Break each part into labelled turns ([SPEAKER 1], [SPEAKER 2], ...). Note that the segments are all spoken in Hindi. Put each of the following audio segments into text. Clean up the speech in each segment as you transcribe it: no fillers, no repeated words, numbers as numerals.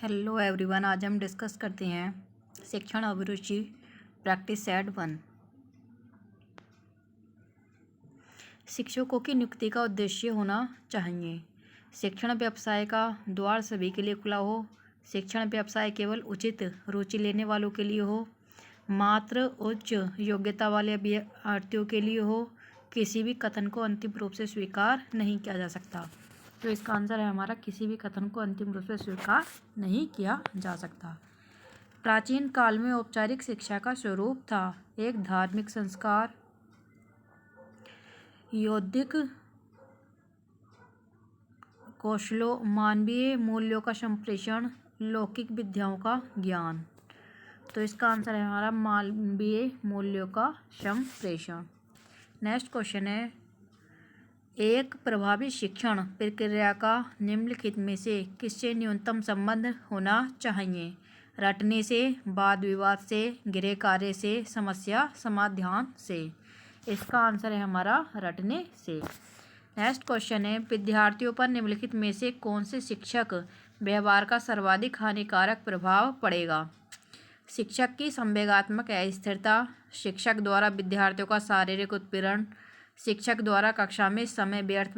[SPEAKER 1] हेलो एवरीवन, आज हम डिस्कस करते हैं शिक्षण अभिरुचि प्रैक्टिस सेट 1। शिक्षकों की नियुक्ति का उद्देश्य होना चाहिए। शिक्षण व्यवसाय का द्वार सभी के लिए खुला हो। शिक्षण व्यवसाय केवल उचित रुचि लेने वालों के लिए हो, मात्र उच्च योग्यता वाले अभ्यर्थियों के लिए हो। किसी भी कथन को अंतिम रूप से स्वीकार नहीं किया जा सकता। तो इसका आंसर है हमारा, किसी भी कथन को अंतिम रूप से स्वीकार नहीं किया जा सकता। प्राचीन काल में औपचारिक शिक्षा का स्वरूप था एक धार्मिक संस्कार, यौद्धिक कौशलों, मानवीय मूल्यों का संप्रेषण, लौकिक विद्याओं का ज्ञान। तो इसका आंसर है हमारा मानवीय मूल्यों का संप्रेषण। नेक्स्ट क्वेश्चन है, एक प्रभावी शिक्षण प्रक्रिया का निम्नलिखित में से किससे न्यूनतम संबंध होना चाहिए? रटने से, वाद विवाद से, गृह कार्य से, समस्या समाधान से। इसका आंसर है हमारा रटने से। नेक्स्ट क्वेश्चन है, विद्यार्थियों पर निम्नलिखित में से कौन से शिक्षक व्यवहार का सर्वाधिक हानिकारक प्रभाव पड़ेगा? शिक्षक की संवेगात्मक अस्थिरता, शिक्षक द्वारा विद्यार्थियों का शारीरिक उत्पीड़न, शिक्षक द्वारा कक्षा में समय व्यर्थ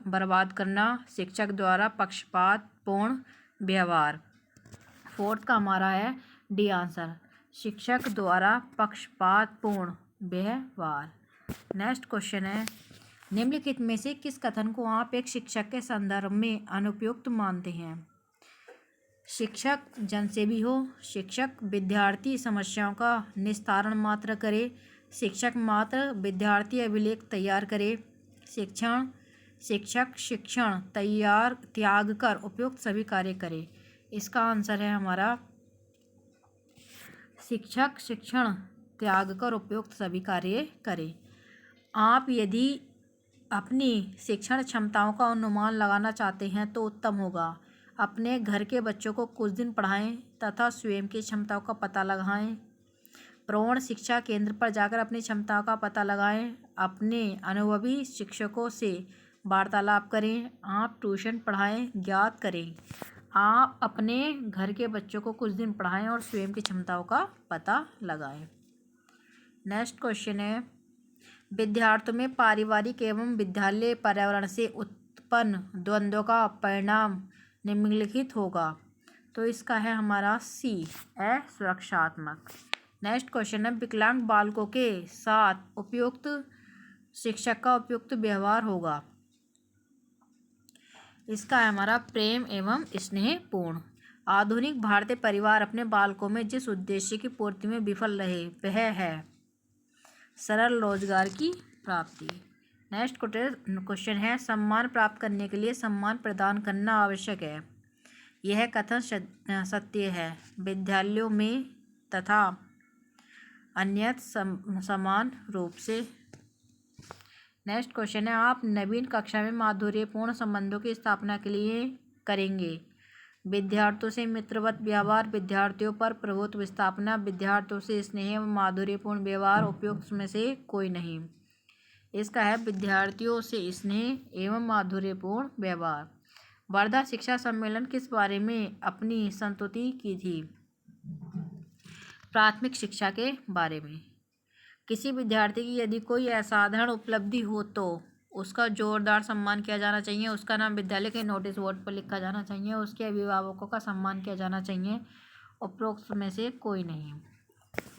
[SPEAKER 1] बर्बाद करना, शिक्षक द्वारा पक्षपातपूर्ण व्यवहार। फोर्थ का हमारा है डी आंसर, शिक्षक द्वारा पक्षपातपूर्ण व्यवहार। नेक्स्ट क्वेश्चन है, निम्नलिखित में से किस कथन को आप एक शिक्षक के संदर्भ में अनुपयुक्त मानते हैं? शिक्षक जनसेवी हो, शिक्षक विद्यार्थी समस्याओं का निस्तारण मात्र करे, शिक्षक मात्र विद्यार्थी अभिलेख तैयार करे, शिक्षक शिक्षण त्याग कर उपयुक्त सभी कार्य करे। इसका आंसर है हमारा, शिक्षक शिक्षण त्याग कर उपयुक्त सभी कार्य करे। आप यदि अपनी शिक्षण क्षमताओं का अनुमान लगाना चाहते हैं तो उत्तम होगा, अपने घर के बच्चों को कुछ दिन पढ़ाएं तथा स्वयं की क्षमताओं का पता लगाएं। प्रौढ़ शिक्षा केंद्र पर जाकर अपनी क्षमताओं का पता लगाएं। अपने अनुभवी शिक्षकों से वार्तालाप करें। आप ट्यूशन पढ़ाएं, ज्ञात करें। आप अपने घर के बच्चों को कुछ दिन पढ़ाएं और स्वयं की क्षमताओं का पता लगाएं। नेक्स्ट क्वेश्चन है, विद्यार्थियों में पारिवारिक एवं विद्यालय पर्यावरण से उत्पन्न द्वंद्व का परिणाम निम्नलिखित होगा। तो इसका है हमारा सी, असुरक्षात्मक। नेक्स्ट क्वेश्चन है, विकलांग बालकों के साथ उपयुक्त शिक्षक का उपयुक्त व्यवहार होगा। इसका है हमारा प्रेम एवं स्नेहपूर्ण। आधुनिक भारतीय परिवार अपने बालकों में जिस उद्देश्य की पूर्ति में विफल रहे वह है सरल रोजगार की प्राप्ति। नेक्स्ट क्वेश्चन है, सम्मान प्राप्त करने के लिए सम्मान प्रदान करना आवश्यक है। यह कथन सत्य है विद्यालयों में तथा अन्यथा समान रूप से। नेक्स्ट क्वेश्चन है, आप नवीन कक्षा में माधुर्यपूर्ण संबंधों की स्थापना के लिए करेंगे। विद्यार्थियों से मित्रवत व्यवहार, विद्यार्थियों पर प्रभुत्व स्थापना, विद्यार्थियों से स्नेह एवं माधुर्यपूर्ण व्यवहार उपयुक्त में से कोई नहीं। इसका है विद्यार्थियों से स्नेह एवं माधुर्यपूर्ण व्यवहार। वर्धा शिक्षा सम्मेलन किस बारे में अपनी संस्तुति की थी? प्राथमिक शिक्षा के बारे में। किसी विद्यार्थी की यदि कोई असाधारण उपलब्धि हो तो उसका जोरदार सम्मान किया जाना चाहिए। उसका नाम विद्यालय के नोटिस बोर्ड पर लिखा जाना चाहिए। उसके अभिभावकों का सम्मान किया जाना चाहिए, उपरोक्त में से कोई नहीं।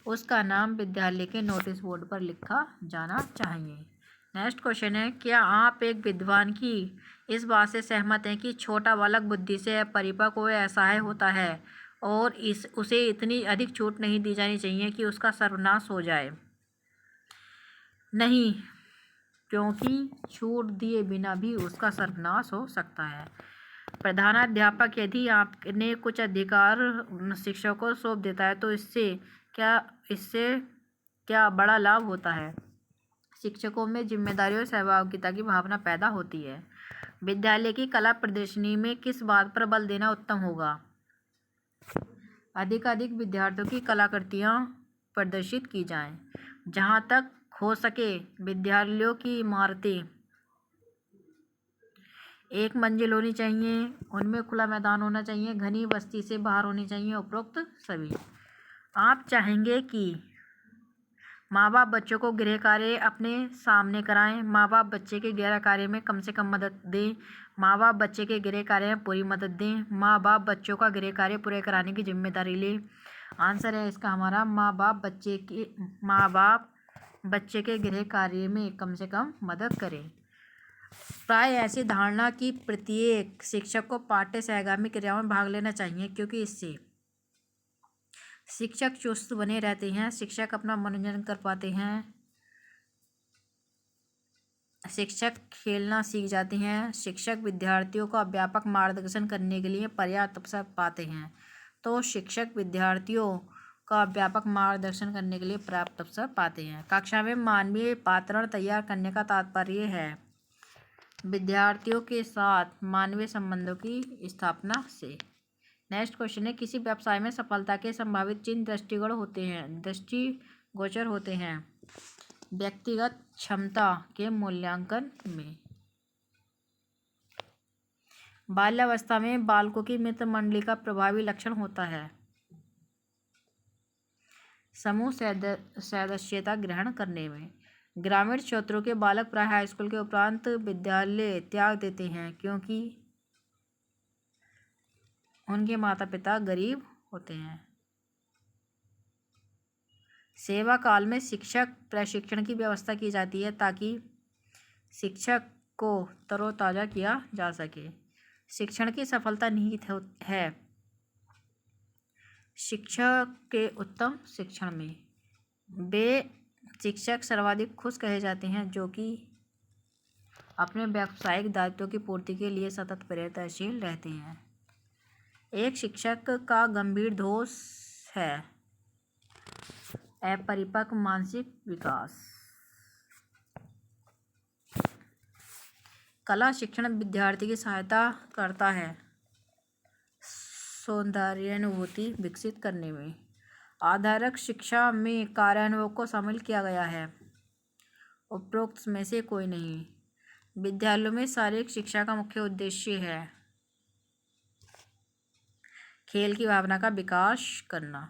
[SPEAKER 1] उसका नाम विद्यालय के नोटिस बोर्ड पर लिखा जाना चाहिए। नेक्स्ट क्वेश्चन है, क्या आप एक विद्वान की इस बात से सहमत हैं कि छोटा बालक बुद्धि से परिपक्व व असहाय होता है और उसे इतनी अधिक छूट नहीं दी जानी चाहिए कि उसका सर्वनाश हो जाए? नहीं, क्योंकि छूट दिए बिना भी उसका सर्वनाश हो सकता है। प्रधानाध्यापक यदि आपने कुछ अधिकार शिक्षकों को सौंप देता है तो इससे क्या बड़ा लाभ होता है? शिक्षकों में जिम्मेदारी और सहभागिता की भावना पैदा होती है। विद्यालय की कला प्रदर्शनी में किस बात पर बल देना उत्तम होगा? अधिकाधिक विद्यार्थियों की कलाकृतियाँ प्रदर्शित की जाएं। जहाँ तक हो सके विद्यालयों की इमारतें एक मंजिल होनी चाहिए, उनमें खुला मैदान होना चाहिए, घनी बस्ती से बाहर होनी चाहिए, उपरोक्त सभी। आप चाहेंगे कि माँ बाप बच्चों को गृह कार्य अपने सामने कराएं। माँ बाप बच्चे के गृह कार्य में कम से कम मदद दें। माँ बाप बच्चे के गृह कार्य में पूरी मदद दें। माँ बाप बच्चों का गृह कार्य पूरे कराने की जिम्मेदारी लें। आंसर है इसका हमारा माँ बाप बच्चे के गृह कार्य में कम से कम मदद करें। प्राय ऐसी धारणा कि प्रत्येक शिक्षक को पाठ्य सहगामी क्रियाओं में भाग लेना चाहिए, क्योंकि इससे शिक्षक चुस्त बने रहते हैं, शिक्षक अपना मनोरंजन कर पाते हैं, शिक्षक खेलना सीख जाते हैं, शिक्षक विद्यार्थियों का व्यापक मार्गदर्शन करने के लिए पर्याप्त अवसर पाते हैं। तो शिक्षक विद्यार्थियों का व्यापक मार्गदर्शन करने के लिए पर्याप्त अवसर पाते हैं। कक्षा में मानवीय वातावरण तैयार करने का तात्पर्य है विद्यार्थियों के साथ मानवीय संबंधों की स्थापना से। नेक्स्ट क्वेश्चन है, किसी व्यवसाय में सफलता के संभावित चिन्ह दृष्टिगोचर होते हैं व्यक्तिगत क्षमता के मूल्यांकन में। बाल्यावस्था में बालकों की मित्र मंडली का प्रभावी लक्षण होता है समूह सदस्यता ग्रहण करने में। ग्रामीण क्षेत्रों के बालक प्राय हाई स्कूल के उपरांत विद्यालय त्याग देते हैं क्योंकि उनके माता पिता गरीब होते हैं। सेवा काल में शिक्षक प्रशिक्षण की व्यवस्था की जाती है ताकि शिक्षक को तरोताज़ा किया जा सके। शिक्षण की सफलता निहित है शिक्षक के उत्तम शिक्षण में। वे शिक्षक सर्वाधिक खुश कहे जाते हैं जो कि अपने व्यावसायिक दायित्वों की पूर्ति के लिए सतत प्रयत्नशील रहते हैं। एक शिक्षक का गंभीर दोष है अपरिपक्व मानसिक विकास। कला शिक्षण विद्यार्थी की सहायता करता है सौंदर्यानुभूति विकसित करने में। आधारक शिक्षा में कार्यानुभव को शामिल किया गया है, उपरोक्त में से कोई नहीं। विद्यालयों में शारीरिक शिक्षा का मुख्य उद्देश्य है खेल की भावना का विकास करना।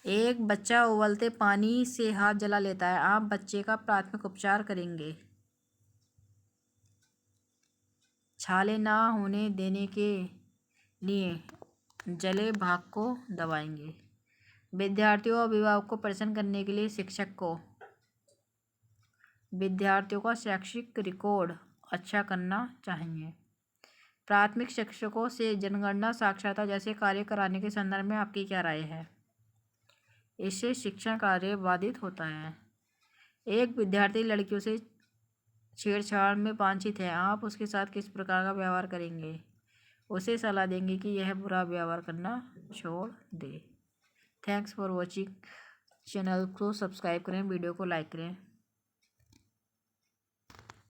[SPEAKER 1] एक बच्चा उबलते पानी से हाथ जला लेता है, आप बच्चे का प्राथमिक उपचार करेंगे। छाले ना होने देने के लिए जले भाग को दबाएंगे। विद्यार्थियों और अभिभावक को प्रसन्न करने के लिए शिक्षक को विद्यार्थियों का शैक्षिक रिकॉर्ड अच्छा करना चाहिए। प्राथमिक शिक्षकों से जनगणना साक्षरता जैसे कार्य कराने के संदर्भ में आपकी क्या राय है? इससे शिक्षण कार्य बाधित होता है। एक विद्यार्थी लड़कियों से छेड़छाड़ में वांछित है, आप उसके साथ किस प्रकार का व्यवहार करेंगे? उसे सलाह देंगे कि यह बुरा व्यवहार करना छोड़ दे। Thanks for watching. चैनल को सब्सक्राइब करें, वीडियो को लाइक करें।